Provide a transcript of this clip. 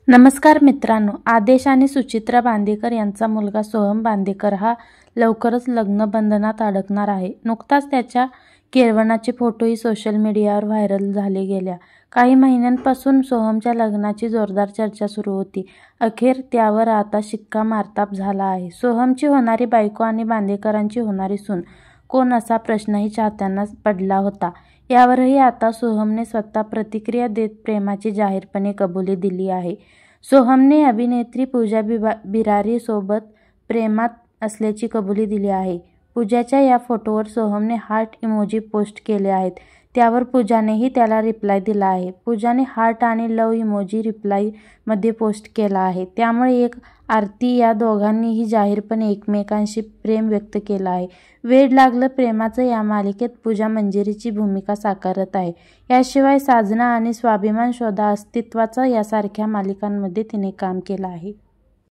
नमस्कार मित्रांनो, आदेश आणि सुचित्रा बांदेकर यांचा मुलगा सोहम बांदेकर हा लवकरच लग्नबंधनात अडकणार आहे. नुकताच त्याच्या केळवणाचे फोटोही सोशल मीडियावर व्हायरल झाले. गेल्या काही महिन्यांपासून सोहमच्या लग्नाची जोरदार चर्चा सुरू होती. अखेर त्यावर आता शिक्कामोर्तब झाला आहे. सोहमची होणारी बायको आणि बांदेकरांची होणारी सून कोण असा प्रश्नही चाहत्यांना पडला होता. यावरही आता सोहमने स्वतः प्रतिक्रिया देत प्रेमाची जाहीरपणे कबुली दिली आहे. सोहमने अभिनेत्री पूजा बिरारी सोबत प्रेमात असल्याची कबुली दिली आहे. पूजाच्या या फोटोवर सोहमने हार्ट इमोजी पोस्ट केले आहेत. त्यावर पूजानेही त्याला रिप्लाय दिला आहे. पूजाने हार्ट आणि लव्ह इमोजी रिप्लायमध्ये पोस्ट केला आहे. त्यामुळे एक आरती या दोघांनीही जाहीरपणे एकमेकांशी प्रेम व्यक्त केलं आहे. वेड लागलं प्रेमाचं या मालिकेत पूजा मंजिरीची भूमिका साकारत आहे. याशिवाय साजना आणि स्वाभिमान शोधा अस्तित्वाचा यासारख्या मालिकांमध्ये तिने काम केलं आहे.